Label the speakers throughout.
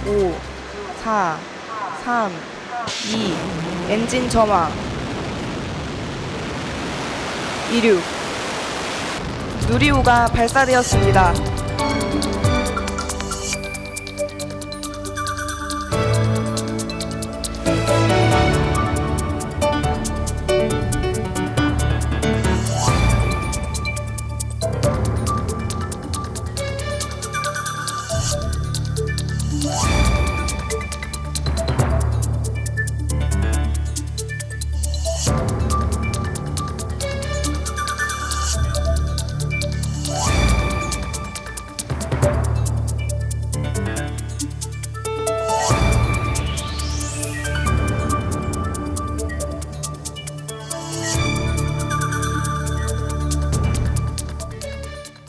Speaker 1: 5, 4, 3, 2, 엔진 점화. 이륙. 누리호가 발사되었습니다.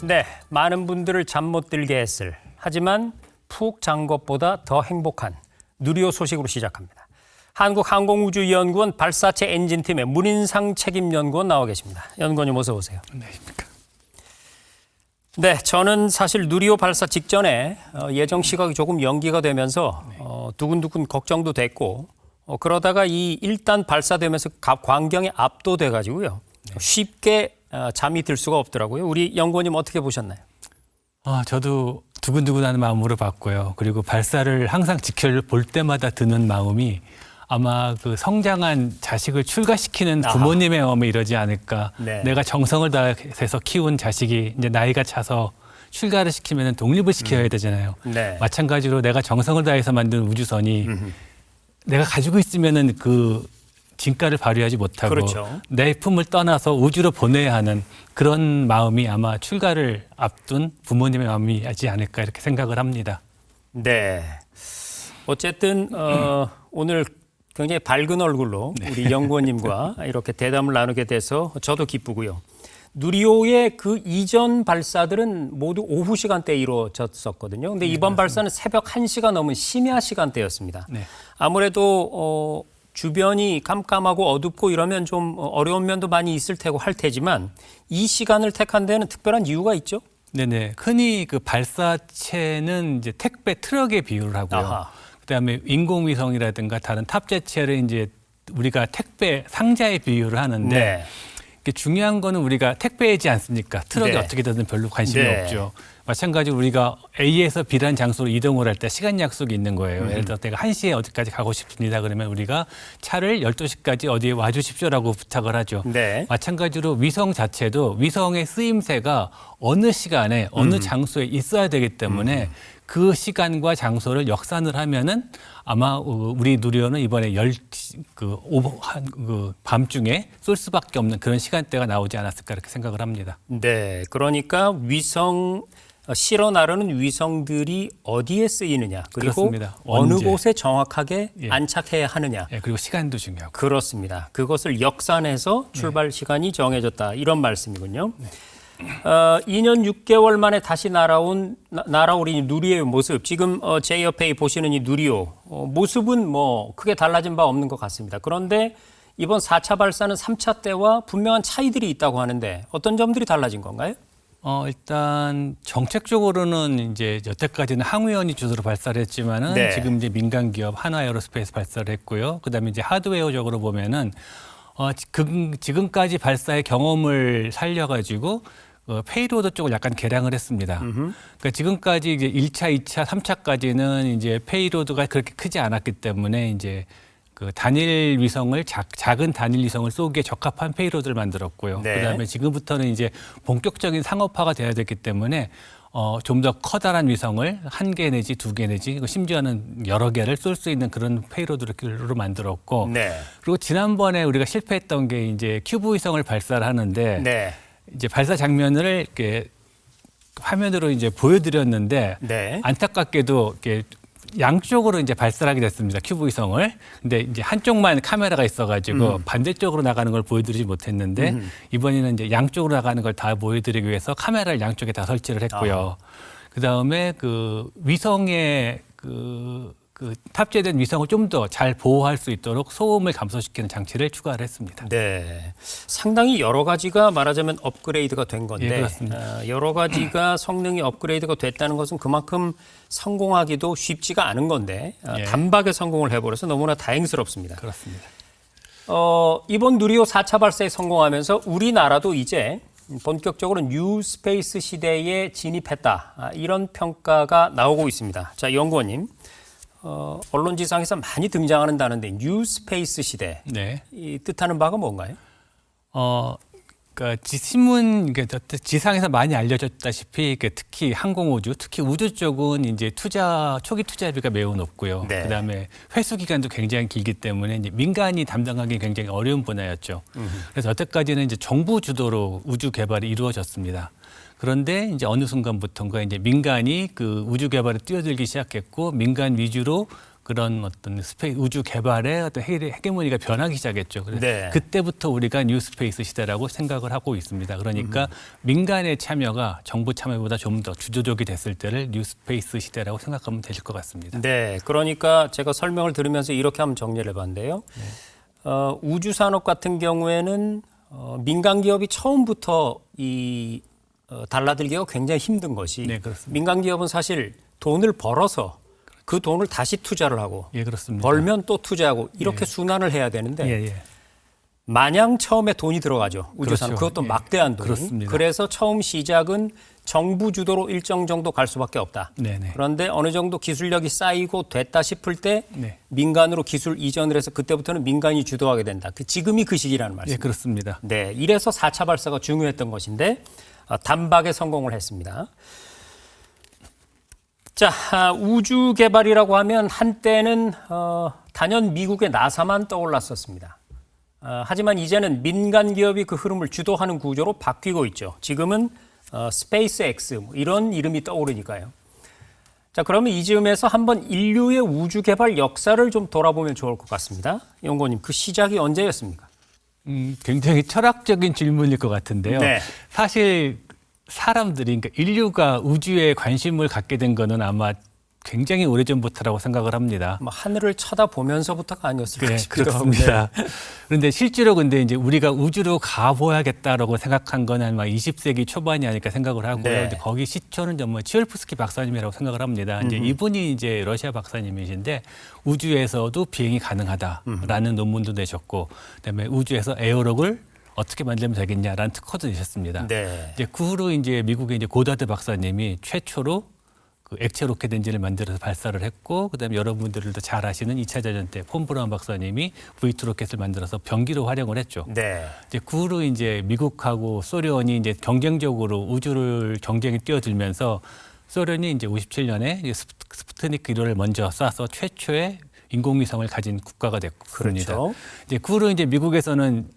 Speaker 2: 네, 많은 분들을 잠 못 들게 했을 하지만 푹 잔 것보다 더 행복한 누리호 소식으로 시작합니다. 한국항공우주연구원 발사체 엔진팀의 문인상 책임연구원 나와 계십니다. 연구원님 어서 오세요. 네, 저는 사실 누리호 발사 직전에 예정 시각이 조금 연기가 되면서 두근두근 걱정도 됐고 그러다가 이 일단 발사되면서 광경에 압도돼 가지고요. 쉽게 잠이 들 수가 없더라고요. 우리 연구원님 어떻게 보셨나요?
Speaker 3: 저도 두근두근한 마음으로 봤고요. 그리고 발사를 항상 지켜볼 때마다 드는 마음이 아마 그 성장한 자식을 출가시키는 부모님의 마음이 이러지 않을까.
Speaker 2: 네.
Speaker 3: 내가 정성을 다해서 키운 자식이 이제 나이가 차서 출가를 시키면 독립을 시켜야 되잖아요.
Speaker 2: 네.
Speaker 3: 마찬가지로 내가 정성을 다해서 만든 우주선이 내가 가지고 있으면은 그 진가를 발휘하지 못하고
Speaker 2: 그렇죠.
Speaker 3: 내 품을 떠나서 우주로 보내야 하는 그런 마음이 아마 출가를 앞둔 부모님의 마음이지 않을까 이렇게 생각을 합니다.
Speaker 2: 네. 어쨌든 오늘 굉장히 밝은 얼굴로 우리 연구원님과 이렇게 대담을 나누게 돼서 저도 기쁘고요. 누리호의 그 이전 발사들은 모두 오후 시간대에 이루어졌었거든요. 근데 이번 발사는 새벽 1시가 넘은 심야 시간대였습니다.
Speaker 3: 네.
Speaker 2: 아무래도 주변이 깜깜하고 어둡고 이러면 좀 어려운 면도 많이 있을 테고 할 테지만 이 시간을 택한 데는 특별한 이유가 있죠?
Speaker 3: 네네. 흔히 그 발사체는 이제 택배 트럭에 비유를 하고요.
Speaker 2: 아하.
Speaker 3: 그다음에 인공위성이라든가 다른 탑재체를 이제 우리가 택배 상자에 비유를 하는데
Speaker 2: 네.
Speaker 3: 중요한 거는 우리가 택배이지 않습니까? 트럭이
Speaker 2: 네.
Speaker 3: 어떻게 되든 별로 관심이
Speaker 2: 네.
Speaker 3: 없죠. 마찬가지로 우리가 A에서 B라는 장소로 이동을 할 때 시간 약속이 있는 거예요. 예를 들어 내가 1시에 어디까지 가고 싶습니다. 그러면 우리가 차를 12시까지 어디에 와주십시오라고 부탁을 하죠.
Speaker 2: 네.
Speaker 3: 마찬가지로 위성 자체도 위성의 쓰임새가 어느 시간에 어느 장소에 있어야 되기 때문에 그 시간과 장소를 역산을 하면은 아마 우리 누리호는 이번에 밤중에 쏠 수밖에 없는 그런 시간대가 나오지 않았을까 이렇게 생각을 합니다.
Speaker 2: 네. 그러니까 실어 나르는 위성들이 어디에 쓰이느냐 그리고
Speaker 3: 그렇습니다.
Speaker 2: 어느
Speaker 3: 언제.
Speaker 2: 곳에 정확하게
Speaker 3: 예.
Speaker 2: 안착해야 하느냐.
Speaker 3: 예, 그리고 시간도 중요하고.
Speaker 2: 그렇습니다. 그것을 역산해서 출발 시간이 정해졌다. 이런 말씀이군요. 2년 6개월 만에 다시 날아올 이 누리호의 모습. 지금 제 옆에 보시는 이 누리호 모습은 뭐 크게 달라진 바 없는 것 같습니다. 그런데 이번 4차 발사는 3차 때와 분명한 차이들이 있다고 하는데 어떤 점들이 달라진 건가요?
Speaker 3: 일단 정책적으로는 이제 여태까지는 항우연이 주도로 발사를 했지만은
Speaker 2: 네.
Speaker 3: 지금 이제 민간 기업 한화에어로스페이스 발사를 했고요. 그다음에 이제 하드웨어적으로 보면은 지금까지 발사의 경험을 살려가지고 페이로드 쪽을 약간 개량을 했습니다. 그러니까 지금까지 이제 1차, 2차, 3차까지는 이제 페이로드가 그렇게 크지 않았기 때문에 이제 그 단일 위성을 작은 단일 위성을 쏘기에 적합한 페이로드를 만들었고요.
Speaker 2: 네.
Speaker 3: 그다음에 지금부터는 이제 본격적인 상업화가 돼야 되기 때문에 좀 더 커다란 위성을 1개 내지 2개 내지 심지어는 여러 개를 쏠 수 있는 그런 페이로드로 만들었고
Speaker 2: 네.
Speaker 3: 그리고 지난번에 우리가 실패했던 게 이제 큐브 위성을 발사를 하는데
Speaker 2: 네.
Speaker 3: 이제 발사 장면을 이렇게 화면으로 이제 보여드렸는데
Speaker 2: 네.
Speaker 3: 안타깝게도 이렇게 양쪽으로 이제 발사를 하게 됐습니다. 큐브 위성을. 근데 이제 한쪽만 카메라가 있어가지고 반대쪽으로 나가는 걸 보여드리지 못했는데 이번에는 이제 양쪽으로 나가는 걸 다 보여드리기 위해서 카메라를 양쪽에 다 설치를 했고요. 그 다음에 그 위성의 그 그 탑재된 위성을 좀 더 잘 보호할 수 있도록 소음을 감소시키는 장치를 추가를 했습니다.
Speaker 2: 네, 상당히 여러 가지가 말하자면 업그레이드가 된 건데
Speaker 3: 예, 그렇습니다.
Speaker 2: 여러 가지가 성능이 업그레이드가 됐다는 것은 그만큼 성공하기도 쉽지가 않은 건데
Speaker 3: 예.
Speaker 2: 단박에 성공을 해버려서 너무나 다행스럽습니다.
Speaker 3: 그렇습니다.
Speaker 2: 이번 누리호 4차 발사에 성공하면서 우리나라도 이제 본격적으로 뉴 스페이스 시대에 진입했다. 이런 평가가 나오고 있습니다. 자, 연구원님. 언론지상에서 많이 등장하는 단어인데 뉴 스페이스 시대.
Speaker 3: 네.
Speaker 2: 이 뜻하는 바가 뭔가요?
Speaker 3: 그러니까 신문 지상에서 많이 알려졌다시피 특히 항공우주, 특히 우주 쪽은 이제 초기 투자비가 매우 높고요.
Speaker 2: 네.
Speaker 3: 그다음에 회수 기간도 굉장히 길기 때문에 이제 민간이 담당하기 굉장히 어려운 분야였죠. 그래서 여태까지는 이제 정부 주도로 우주 개발이 이루어졌습니다. 그런데 이제 어느 순간부터인가 이제 민간이 그 우주 개발에 뛰어들기 시작했고 민간 위주로 그런 어떤 우주 개발의 어떤 헤게모니가 변하기 시작했죠. 그래서
Speaker 2: 네.
Speaker 3: 그때부터 우리가 뉴 스페이스 시대라고 생각을 하고 있습니다. 그러니까 민간의 참여가 정부 참여보다 좀 더 주도적이 됐을 때를 뉴 스페이스 시대라고 생각하면 되실 것 같습니다.
Speaker 2: 네, 그러니까 제가 설명을 들으면서 이렇게 한번 정리를 해봤는데요. 우주 산업 같은 경우에는 민간 기업이 처음부터 달라들기가 굉장히 힘든 것이
Speaker 3: 네, 그렇습니다.
Speaker 2: 민간 기업은 사실 돈을 벌어서 그 돈을 다시 투자를 하고
Speaker 3: 예, 그렇습니다.
Speaker 2: 벌면 또 투자하고 이렇게 순환을 해야 되는데
Speaker 3: 예, 예.
Speaker 2: 마냥 처음에 돈이 들어가죠. 우주산
Speaker 3: 그렇죠.
Speaker 2: 그것도
Speaker 3: 예.
Speaker 2: 막대한 돈이.
Speaker 3: 그렇습니다.
Speaker 2: 그래서 처음 시작은 정부 주도로 일정 정도 갈 수밖에 없다.
Speaker 3: 네네.
Speaker 2: 그런데 어느 정도 기술력이 쌓이고 됐다 싶을 때
Speaker 3: 네.
Speaker 2: 민간으로 기술 이전을 해서 그때부터는 민간이 주도하게 된다. 지금이 그 시기라는 말씀.
Speaker 3: 예, 그렇습니다.
Speaker 2: 네, 이래서 4차 발사가 중요했던 것인데 단박에 성공을 했습니다. 자, 우주 개발이라고 하면 한때는 단연 미국의 나사만 떠올랐었습니다. 하지만 이제는 민간 기업이 그 흐름을 주도하는 구조로 바뀌고 있죠. 지금은 스페이스 X 이런 이름이 떠오르니까요. 자, 그러면 이 즈음에서 한번 인류의 우주 개발 역사를 좀 돌아보면 좋을 것 같습니다. 연구원님, 그 시작이 언제였습니까?
Speaker 3: 굉장히 철학적인 질문일 것 같은데요.
Speaker 2: 네.
Speaker 3: 사실 사람들이, 그러니까 인류가 우주에 관심을 갖게 된 거는 아마 굉장히 오래전부터라고 생각을 합니다.
Speaker 2: 뭐 하늘을 쳐다보면서부터가 아니었을까
Speaker 3: 네,
Speaker 2: 싶기도 하고.
Speaker 3: 그렇습니다. 그런데 실제로 근데 이제 우리가 우주로 가보야겠다라고 생각한 건 아마 20세기 초반이 아닐까 생각을 하고요.
Speaker 2: 네.
Speaker 3: 이제 거기 시초는 정말 치올프스키 박사님이라고 생각을 합니다. 이제 이분이 이제 러시아 박사님이신데 우주에서도 비행이 가능하다라는 논문도 내셨고, 그다음에 우주에서 에어록을 어떻게 만들면 되겠냐라는 특허도 내셨습니다.
Speaker 2: 네.
Speaker 3: 이제 그 후로 이제 미국의 이제 고다드 박사님이 최초로 그 액체 로켓 엔진을 만들어서 발사를 했고, 그다음에 여러분들도 잘 아시는 2차 대전 때 폰 브라운 박사님이 V2 로켓을 만들어서 병기로 활용을 했죠.
Speaker 2: 네.
Speaker 3: 이제 그 후로 이제 미국하고 소련이 이제 경쟁적으로 우주를 경쟁에 뛰어들면서 소련이 이제 57년에 스푸트니크 1호를 먼저 쏴서 최초의 인공위성을 가진 국가가 됐습니다.
Speaker 2: 그렇죠.
Speaker 3: 이제 그 후로 이제 미국에서는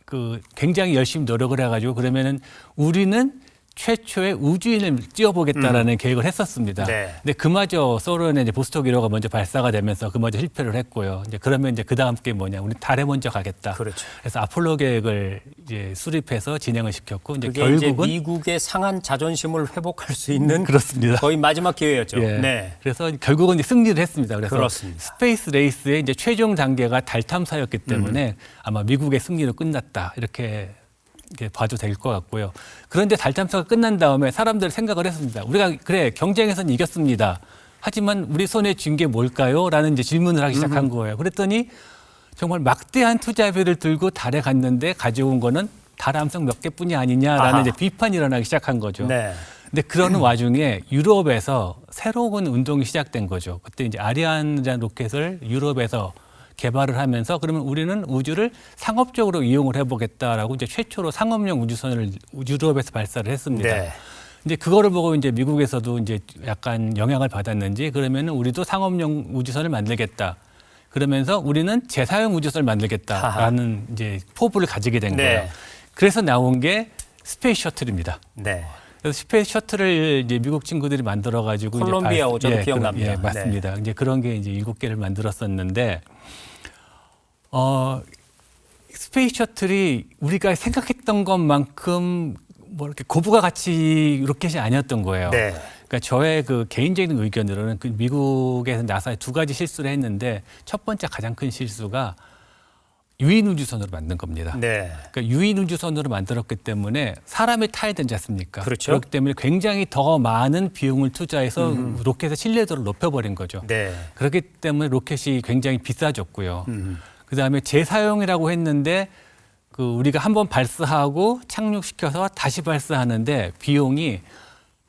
Speaker 3: 그 굉장히 열심히 노력을 해가지고 그러면은 우리는 최초의 우주인을 띄워보겠다라는 계획을 했었습니다.
Speaker 2: 네.
Speaker 3: 근데 그마저 소련의 이제 보스톡 1호가 먼저 발사가 되면서 그마저 실패를 했고요. 이제 그러면 이제 그 다음 게 뭐냐, 우리 달에 먼저 가겠다.
Speaker 2: 그렇죠.
Speaker 3: 그래서 아폴로 계획을 이제 수립해서 진행을 시켰고, 이제
Speaker 2: 그게
Speaker 3: 결국은
Speaker 2: 이제 미국의 상한 자존심을 회복할 수 있는
Speaker 3: 그렇습니다.
Speaker 2: 거의 마지막 기회였죠.
Speaker 3: 예.
Speaker 2: 네.
Speaker 3: 그래서 결국은 이제 승리를 했습니다. 그래서
Speaker 2: 그렇습니다.
Speaker 3: 스페이스 레이스의 이제 최종 단계가 달 탐사였기 때문에 아마 미국의 승리로 끝났다 이렇게 봐도 될 것 같고요. 그런데 달 탐사가 끝난 다음에 사람들 생각을 했습니다. 우리가 그래 경쟁에서는 이겼습니다. 하지만 우리 손에 쥔 게 뭘까요? 라는 이제 질문을 하기 시작한 거예요. 그랬더니 정말 막대한 투자비를 들고 달에 갔는데 가져온 거는 달 함성 몇 개뿐이 아니냐라는 이제 비판이 일어나기 시작한 거죠.
Speaker 2: 네.
Speaker 3: 근데 그러는 와중에 유럽에서 새로운 운동이 시작된 거죠. 그때 이제 아리안이라는 로켓을 유럽에서 개발을 하면서 그러면 우리는 우주를 상업적으로 이용을 해보겠다라고 이제 최초로 상업용 우주선을 유럽에서 발사를 했습니다.
Speaker 2: 네.
Speaker 3: 이제 그거를 보고 이제 미국에서도 이제 약간 영향을 받았는지 그러면 우리도 상업용 우주선을 만들겠다. 그러면서 우리는 재사용 우주선을 만들겠다라는 이제 포부를 가지게 된
Speaker 2: 네.
Speaker 3: 거예요. 그래서 나온 게 스페이스 셔틀입니다.
Speaker 2: 네.
Speaker 3: 그래서 스페이스 셔틀을 이제 미국 친구들이 만들어 가지고
Speaker 2: 콜롬비아호 저도 기억납니다.
Speaker 3: 예, 맞습니다. 이제 그런 게 이제 7개를 만들었었는데 스페이스 셔틀이 우리가 생각했던 것만큼 뭐 이렇게 고부가 가치 로켓이 아니었던 거예요.
Speaker 2: 네.
Speaker 3: 그러니까 저의 그 개인적인 의견으로는 그 미국에서 나사에 두 가지 실수를 했는데 첫 번째 가장 큰 실수가 유인 우주선으로 만든 겁니다.
Speaker 2: 네.
Speaker 3: 그러니까 유인 우주선으로 만들었기 때문에 사람이 타야 되지 않습니까?
Speaker 2: 그렇죠.
Speaker 3: 그렇기 때문에 굉장히 더 많은 비용을 투자해서 로켓의 신뢰도를 높여버린 거죠.
Speaker 2: 네.
Speaker 3: 그렇기 때문에 로켓이 굉장히 비싸졌고요. 그다음에 재사용이라고 했는데 그 우리가 한번 발사하고 착륙시켜서 다시 발사하는데 비용이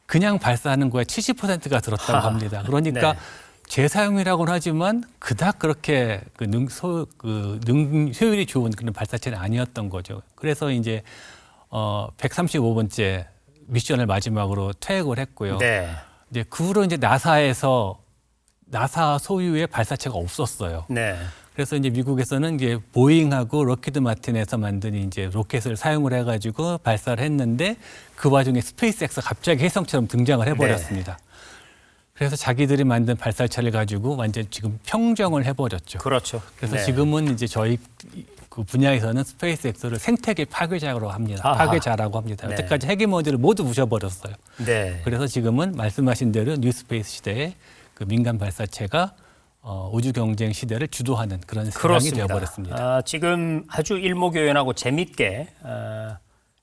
Speaker 3: 그냥 발사하는 거에 70%가 들었다고 합니다. 그러니까
Speaker 2: 네.
Speaker 3: 재사용이라고는 하지만 그닥 그렇게 효율이 좋은 그런 발사체는 아니었던 거죠. 그래서 이제 135번째 미션을 마지막으로 퇴역을 했고요.
Speaker 2: 네.
Speaker 3: 이제 그 후로 이제 나사 소유의 발사체가 없었어요.
Speaker 2: 네.
Speaker 3: 그래서 이제 미국에서는 이제 보잉하고 록히드 마틴에서 만든 이제 로켓을 사용을 해가지고 발사를 했는데 그 와중에 스페이스X가 갑자기 혜성처럼 등장을 해버렸습니다. 그래서 자기들이 만든 발사체를 가지고 완전 지금 평정을 해버렸죠.
Speaker 2: 그렇죠.
Speaker 3: 그래서
Speaker 2: 네.
Speaker 3: 지금은 이제 저희 그 분야에서는 스페이스X를 생태계 파괴자라고 합니다.
Speaker 2: 아하.
Speaker 3: 파괴자라고 합니다.
Speaker 2: 네.
Speaker 3: 여태까지 헤게모니를 모두 부셔버렸어요.
Speaker 2: 네.
Speaker 3: 그래서 지금은 말씀하신 대로 뉴스페이스 시대에 그 민간 발사체가 우주 경쟁 시대를 주도하는 그런 상황이 되어버렸습니다.
Speaker 2: 지금 아주 일목요연하고 재밌게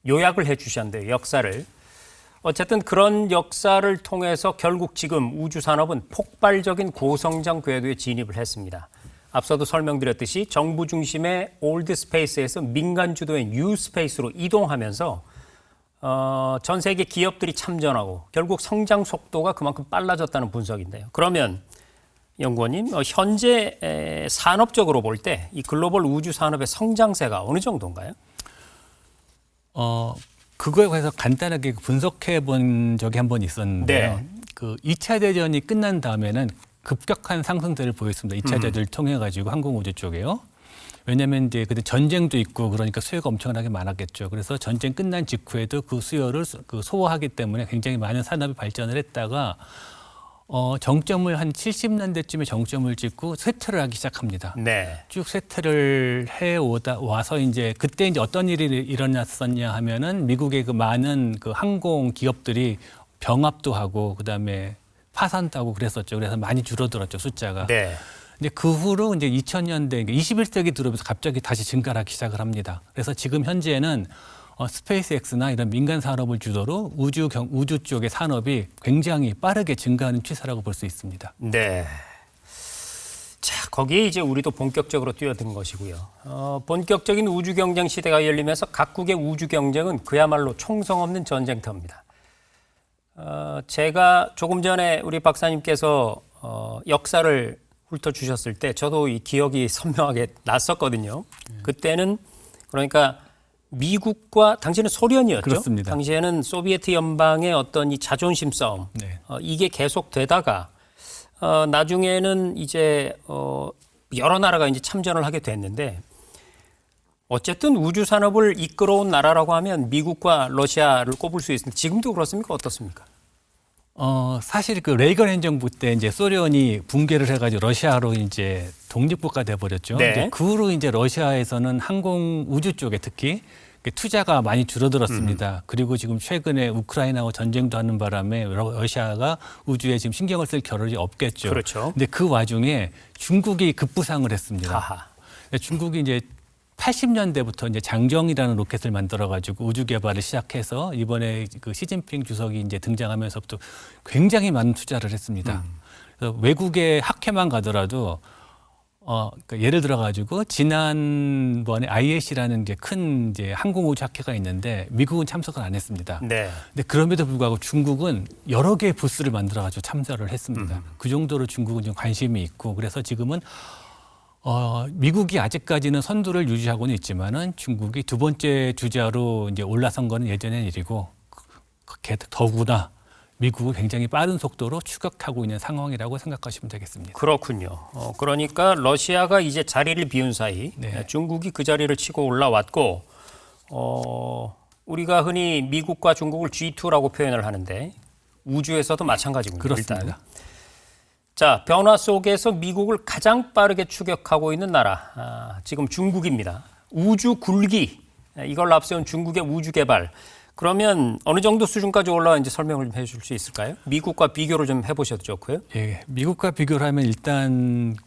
Speaker 2: 요약을 해주셨는데 역사를. 어쨌든 그런 역사를 통해서 결국 지금 우주 산업은 폭발적인 고성장 궤도에 진입을 했습니다. 앞서도 설명드렸듯이 정부 중심의 올드 스페이스에서 민간 주도의 뉴 스페이스로 이동하면서 전 세계 기업들이 참전하고 결국 성장 속도가 그만큼 빨라졌다는 분석인데요. 그러면 연구원님, 현재 산업적으로 볼 때 이 글로벌 우주 산업의 성장세가 어느 정도인가요?
Speaker 3: 그거에 관해서 간단하게 분석해 본 적이 한 번 있었는데요.
Speaker 2: 네.
Speaker 3: 그 2차 대전이 끝난 다음에는 급격한 상승세를 보였습니다. 2차 대전을 통해 가지고 항공우주 쪽에요. 왜냐하면 이제 그때 전쟁도 있고 그러니까 수요가 엄청나게 많았겠죠. 그래서 전쟁 끝난 직후에도 그 수요를 소화하기 때문에 굉장히 많은 산업이 발전을 했다가 정점을 한 70년대쯤에 정점을 찍고 쇠퇴를 하기 시작합니다.
Speaker 2: 네.
Speaker 3: 쭉 쇠퇴를 와서 이제 그때 이제 어떤 일이 일어났었냐 하면은 미국의 그 많은 그 항공 기업들이 병합도 하고 그다음에 파산도 하고 그랬었죠. 그래서 많이 줄어들었죠, 숫자가.
Speaker 2: 네.
Speaker 3: 이제 그 후로 이제 2000년대 21세기 들어오면서 갑자기 다시 증가하기 시작을 합니다. 그래서 지금 현재는 스페이스X나 이런 민간 산업을 주도로 우주 쪽의 산업이 굉장히 빠르게 증가하는 추세라고 볼 수 있습니다.
Speaker 2: 네. 자, 거기에 이제 우리도 본격적으로 뛰어든 것이고요. 본격적인 우주 경쟁 시대가 열리면서 각국의 우주 경쟁은 그야말로 총성 없는 전쟁터입니다. 제가 조금 전에 우리 박사님께서 역사를 훑어주셨을 때 저도 이 기억이 선명하게 났었거든요. 그때는 그러니까 미국과 당시에는 소련이었죠.
Speaker 3: 그렇습니다.
Speaker 2: 당시에는 소비에트 연방의 어떤 이 자존심 싸움
Speaker 3: 네.
Speaker 2: 이게 계속되다가 나중에는 이제 여러 나라가 이제 참전을 하게 됐는데 어쨌든 우주 산업을 이끌어온 나라라고 하면 미국과 러시아를 꼽을 수 있습니다. 지금도 그렇습니까? 어떻습니까?
Speaker 3: 사실 그 레이건 행정부 때 이제 소련이 붕괴를 해가지고 러시아로 이제 독립국가 돼버렸죠.
Speaker 2: 네.
Speaker 3: 이제 그 후로 이제 러시아에서는 항공 우주 쪽에 특히 투자가 많이 줄어들었습니다. 그리고 지금 최근에 우크라이나와 전쟁도 하는 바람에 러시아가 우주에 지금 신경을 쓸 겨를이 없겠죠.
Speaker 2: 그렇죠.
Speaker 3: 근데 그 와중에 중국이 급부상을 했습니다.
Speaker 2: 아하.
Speaker 3: 중국이 이제 80년대부터 이제 장정이라는 로켓을 만들어가지고 우주 개발을 시작해서 이번에 그 시진핑 주석이 이제 등장하면서부터 굉장히 많은 투자를 했습니다. 그래서 외국의 학회만 가더라도 그러니까 예를 들어가지고 지난번에 IAC라는 게 큰 이제 항공우주 학회가 있는데 미국은 참석을 안 했습니다.
Speaker 2: 네.
Speaker 3: 근데 그럼에도 불구하고 중국은 여러 개의 부스를 만들어가지고 참석을 했습니다. 그 정도로 중국은 좀 관심이 있고 그래서 지금은 미국이 아직까지는 선두를 유지하고는 있지만은 중국이 두 번째 주자로 이제 올라선 거는 예전의 일이고 더구나 미국을 굉장히 빠른 속도로 추격하고 있는 상황이라고 생각하시면 되겠습니다.
Speaker 2: 그렇군요. 그러니까 러시아가 이제 자리를 비운 사이
Speaker 3: 네.
Speaker 2: 중국이 그 자리를 치고 올라왔고 우리가 흔히 미국과 중국을 G2라고 표현을 하는데 우주에서도 마찬가지군요.
Speaker 3: 그렇습니다.
Speaker 2: 일단. 자, 변화 속에서 미국을 가장 빠르게 추격하고 있는 나라 지금 중국입니다. 우주 굴기 이걸 앞세운 중국의 우주 개발 그러면 어느 정도 수준까지 올라왔는지 설명을 좀 해줄 수 있을까요? 미국과 비교를 좀 해보셔도 좋고요.
Speaker 3: 예, 미국과 비교를 하면 일단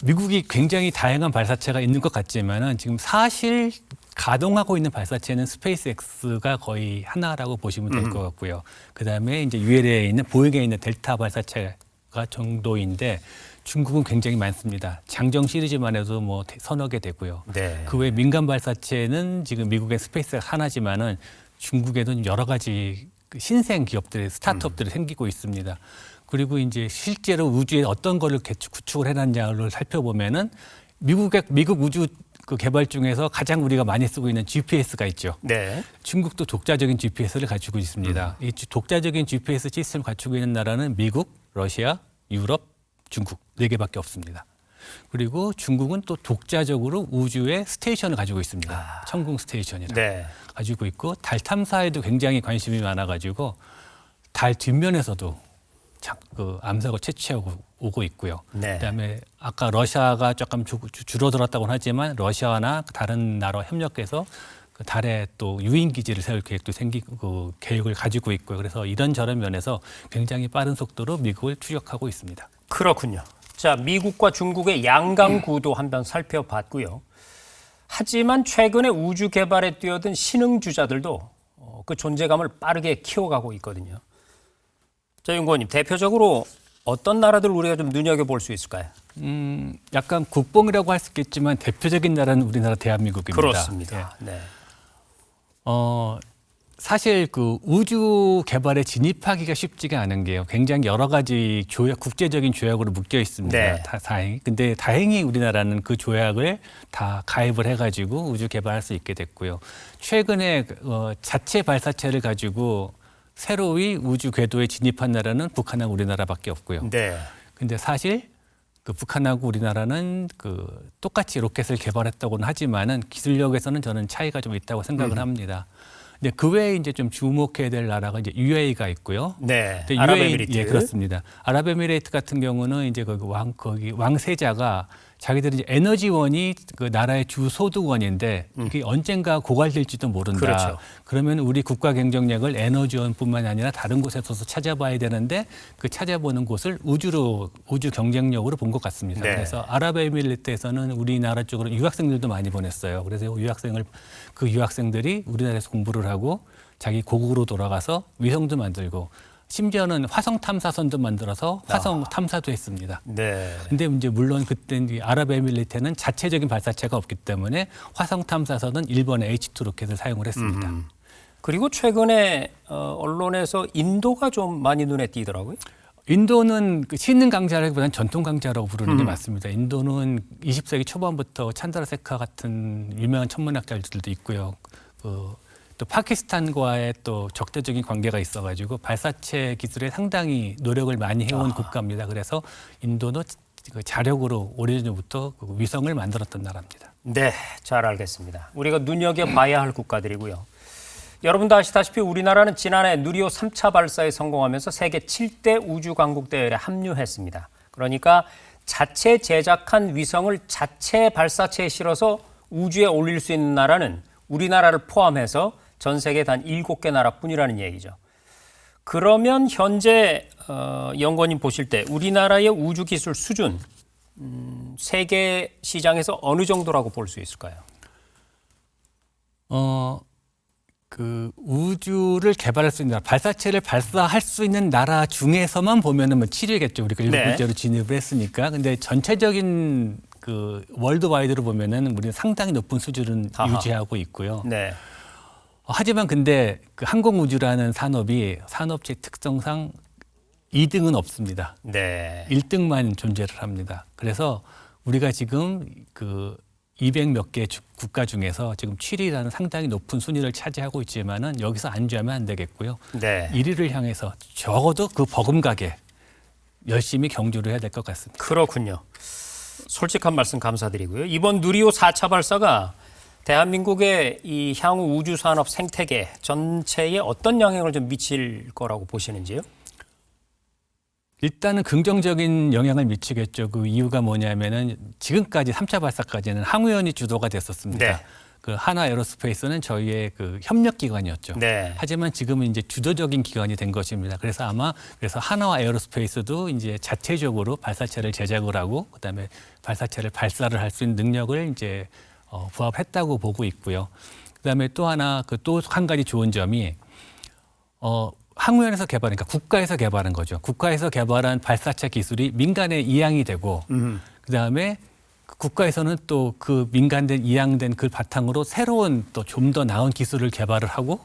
Speaker 3: 미국이 굉장히 다양한 발사체가 있는 것 같지만은 지금 사실 가동하고 있는 발사체는 스페이스X가 거의 하나라고 보시면 될 것 같고요. 그다음에 이제 ULA에 있는 보잉에 있는 델타 발사체가 정도인데 중국은 굉장히 많습니다. 장정 시리즈만 해도 뭐 서너 개 되고요.
Speaker 2: 네.
Speaker 3: 그 외 민간 발사체는 지금 미국의 스페이스X 하나지만은 중국에는 여러 가지 신생 기업들의 스타트업들이 생기고 있습니다. 그리고 이제 실제로 우주에 어떤 거를 구축을 해놨냐를 살펴보면은 미국 우주 그 개발 중에서 가장 우리가 많이 쓰고 있는 GPS가 있죠.
Speaker 2: 네.
Speaker 3: 중국도 독자적인 GPS를 가지고 있습니다. 이 독자적인 GPS 시스템을 갖추고 있는 나라는 미국, 러시아, 유럽, 중국 4개밖에 없습니다. 그리고 중국은 또 독자적으로 우주에 스테이션을 가지고 있습니다. 천궁 스테이션이라
Speaker 2: 네.
Speaker 3: 가지고 있고 달 탐사에도 굉장히 관심이 많아가지고 달 뒷면에서도 암석을 채취하고 오고 있고요.
Speaker 2: 네.
Speaker 3: 그다음에 아까 러시아가 조금 줄어들었다고는 하지만 러시아나 다른 나라와 협력해서 그 달에 또 유인 기지를 세울 계획도 생기고 계획을 가지고 있고요. 그래서 이런저런 면에서 굉장히 빠른 속도로 미국을 추격하고 있습니다.
Speaker 2: 그렇군요. 자, 미국과 중국의 양강 구도 한번 살펴봤고요. 하지만 최근에 우주 개발에 뛰어든 신흥주자들도 그 존재감을 빠르게 키워가고 있거든요. 자, 연구원님, 대표적으로 어떤 나라들 우리가 좀 눈여겨볼 수 있을까요?
Speaker 3: 약간 국뽕이라고 할 수 있겠지만 대표적인 나라는 우리나라 대한민국입니다.
Speaker 2: 그렇습니다.
Speaker 3: 예.
Speaker 2: 네.
Speaker 3: 사실 그 우주 개발에 진입하기가 쉽지가 않은 게요. 굉장히 여러 가지 국제적인 조약으로 묶여 있습니다.
Speaker 2: 네.
Speaker 3: 다행히. 근데 다행히 우리나라는 그 조약을 다 가입을 해가지고 우주 개발할 수 있게 됐고요. 최근에 자체 발사체를 가지고 새로이 우주 궤도에 진입한 나라는 북한하고 우리나라밖에 없고요.
Speaker 2: 네.
Speaker 3: 근데 사실 그 북한하고 우리나라는 똑같이 로켓을 개발했다고는 하지만은 기술력에서는 저는 차이가 좀 있다고 생각을 합니다. 근데 그 외에 이제 좀 주목해야 될 나라가 이제 UAE가 있고요.
Speaker 2: 네.
Speaker 3: 근데
Speaker 2: 아랍에미리트.
Speaker 3: 예, 그렇습니다. 아랍에미레이트 같은 경우는 이제 거기 왕세자가 자기들이 이제 에너지원이 그 나라의 주 소득원인데 이게 언젠가 고갈될지도 모른다.
Speaker 2: 그렇죠.
Speaker 3: 그러면 우리 국가 경쟁력을 에너지원뿐만이 아니라 다른 곳에서 찾아봐야 되는데 그 찾아보는 곳을 우주 경쟁력으로 본 것 같습니다.
Speaker 2: 네.
Speaker 3: 그래서 아랍에미레이트에서는 우리나라 쪽으로 유학생들도 많이 보냈어요. 그래서 그 유학생들이 우리나라에서 공부를 하고 자기 고국으로 돌아가서 위성도 만들고 심지어는 화성 탐사선도 만들어서 화성 탐사도 했습니다.
Speaker 2: 네.
Speaker 3: 근데 이제 물론 그때 아랍에미리트는 자체적인 발사체가 없기 때문에 화성 탐사선은 일본의 H2 로켓을 사용을 했습니다.
Speaker 2: 그리고 최근에 언론에서 인도가 좀 많이 눈에 띄더라고요.
Speaker 3: 인도는 그 신흥 강자라기보다는 전통 강자라고 부르는 게 맞습니다. 인도는 20세기 초반부터 찬드라세카 같은 유명한 천문학자들도 있고요. 또 파키스탄과의 또 적대적인 관계가 있어가지고 발사체 기술에 상당히 노력을 많이 해온 국가입니다. 그래서 인도는 자력으로 오래전부터 위성을 만들었던 나라입니다.
Speaker 2: 네, 잘 알겠습니다. 우리가 눈여겨봐야 할 국가들이고요. 여러분도 아시다시피 우리나라는 지난해 누리호 3차 발사에 성공하면서 세계 7대 우주 강국 대회에 합류했습니다. 그러니까 자체 제작한 위성을 자체 발사체에 실어서 우주에 올릴 수 있는 나라는 우리나라를 포함해서 전 세계 단 7개 나라뿐이라는 얘기죠. 그러면 현재 연구원님 보실 때 우리나라의 우주 기술 수준 세계 시장에서 어느 정도라고 볼 수 있을까요?
Speaker 3: 그 우주를 개발할 수 있는 나라, 발사체를 발사할 수 있는 나라 중에서만 보면은 뭐 7위겠죠. 우리가 일곱 번째로 진입을 했으니까. 근데 전체적인 그 월드와이드로 보면은 우리는 상당히 높은 수준을 유지하고 있고요.
Speaker 2: 네.
Speaker 3: 하지만 근데 그 항공우주라는 산업이 산업체 특성상 2등은 없습니다.
Speaker 2: 네.
Speaker 3: 1등만 존재를 합니다. 그래서 우리가 지금 그 200몇 개 국가 중에서 지금 7위라는 상당히 높은 순위를 차지하고 있지만은 여기서 안주하면 안 되겠고요.
Speaker 2: 네.
Speaker 3: 1위를 향해서 적어도 그 버금가게 열심히 경주를 해야 될 것 같습니다.
Speaker 2: 그렇군요. 솔직한 말씀 감사드리고요. 이번 누리호 4차 발사가 대한민국의 이 향후 우주 산업 생태계 전체에 어떤 영향을 좀 미칠 거라고 보시는지요?
Speaker 3: 일단은 긍정적인 영향을 미치겠죠. 그 이유가 뭐냐면은 지금까지 3차 발사까지는 항우연이 주도가 됐었습니다.
Speaker 2: 네.
Speaker 3: 그 하나 에어로스페이스는 저희의 그 협력 기관이었죠.
Speaker 2: 네.
Speaker 3: 하지만 지금은 이제 주도적인 기관이 된 것입니다. 그래서 아마 그래서 하나와 에어로스페이스도 이제 자체적으로 발사체를 제작을 하고 그다음에 발사체를 발사를 할 수 있는 능력을 이제 부합했다고 보고 있고요. 그다음에 또 하나 그 또 한 가지 좋은 점이 항우연에서 개발한, 그러니까 국가에서 개발한 거죠. 국가에서 개발한 발사체 기술이 민간에 이양이 되고, 그다음에 국가에서는 또 그 민간된 이양된 그 바탕으로 새로운 또 좀 더 나은 기술을 개발을 하고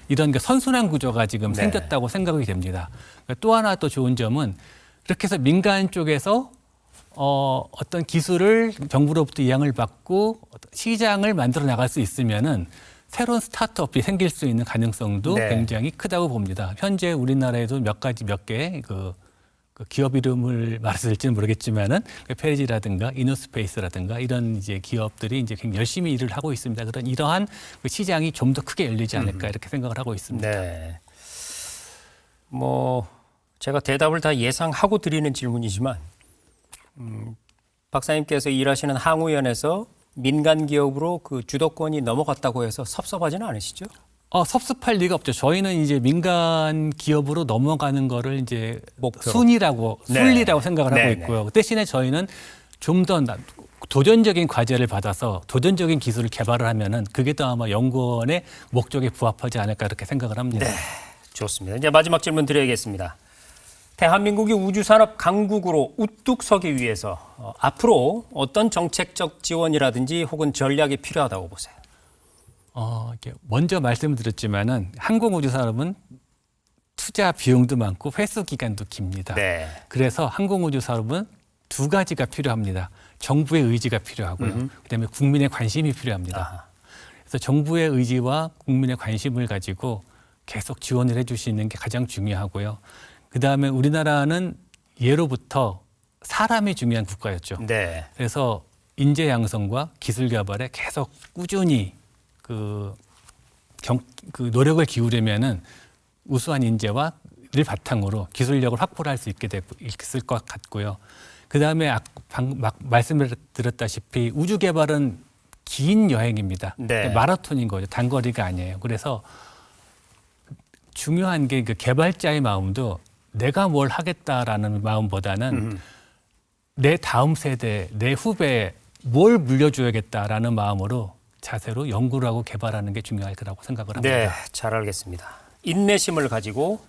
Speaker 3: 이런 게 선순환 구조가 지금
Speaker 2: 네.
Speaker 3: 생겼다고 생각이 됩니다. 그러니까 또 하나 또 좋은 점은 이렇게 해서 민간 쪽에서 어떤 기술을 정부로부터 이양을 받고 시장을 만들어 나갈 수 있으면은 새로운 스타트업이 생길 수 있는 가능성도
Speaker 2: 네.
Speaker 3: 굉장히 크다고 봅니다. 현재 우리나라에도 몇 개의 그 기업 이름을 말해도 될지는 모르겠지만은 페리지라든가 이노스페이스라든가 이런 이제 기업들이 이제 굉장히 열심히 일을 하고 있습니다. 그런 이러한 그 시장이 좀 더 크게 열리지 않을까 이렇게 생각을 하고 있습니다.
Speaker 2: 네. 뭐 제가 대답을 다 예상하고 드리는 질문이지만 박사님께서 일하시는 항우연에서 민간 기업으로 그 주도권이 넘어갔다고 해서 섭섭하지는 않으시죠?
Speaker 3: 섭섭할 리가 없죠. 저희는 이제 민간 기업으로 넘어가는 거를 이제
Speaker 2: 목표로.
Speaker 3: 순리라고 생각을 하고
Speaker 2: 네,
Speaker 3: 있고요. 대신에 저희는 좀 더 도전적인 과제를 받아서 도전적인 기술을 개발을 하면은 그게 더 아마 연구원의 목적에 부합하지 않을까 이렇게 생각을 합니다.
Speaker 2: 네, 좋습니다. 이제 마지막 질문 드려야겠습니다. 대한민국이 우주산업 강국으로 우뚝 서기 위해서 앞으로 어떤 정책적 지원이라든지 혹은 전략이 필요하다고 보세요?
Speaker 3: 이렇게 먼저 말씀드렸지만은 항공우주산업은 투자 비용도 많고 회수 기간도 깁니다.
Speaker 2: 네.
Speaker 3: 그래서 항공우주산업은 두 가지가 필요합니다. 정부의 의지가 필요하고요. 그다음에 국민의 관심이 필요합니다.
Speaker 2: 아하.
Speaker 3: 그래서 정부의 의지와 국민의 관심을 가지고 계속 지원을 해주시는 게 가장 중요하고요. 그다음에 우리나라는 예로부터 사람이 중요한 국가였죠.
Speaker 2: 네.
Speaker 3: 그래서 인재 양성과 기술 개발에 계속 꾸준히 그 노력을 기울이면은 우수한 인재와 를 바탕으로 기술력을 확보를 할 수 있을 것 같고요. 그 다음에 말씀을 드렸다시피 우주 개발은 긴 여행입니다.
Speaker 2: 네.
Speaker 3: 마라톤인 거죠. 단거리가 아니에요. 그래서 중요한 게 그 개발자의 마음도 내가 뭘 하겠다라는 마음보다는 내 다음 세대, 내 후배에 뭘 물려줘야겠다라는 마음으로 자세로 연구를 하고 개발하는 게 중요할 거라고 생각을 합니다.
Speaker 2: 네, 잘 알겠습니다. 인내심을 가지고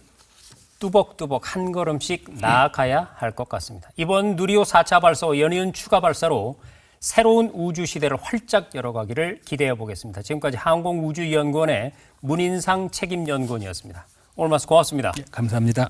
Speaker 2: 뚜벅뚜벅 한 걸음씩 나아가야 할 것 같습니다. 이번 누리호 4차 발사 연이은 추가 발사로 새로운 우주 시대를 활짝 열어가기를 기대해 보겠습니다. 지금까지 항공우주연구원의 문인상 책임연구원이었습니다. 오늘 말씀 고맙습니다.
Speaker 3: 감사합니다.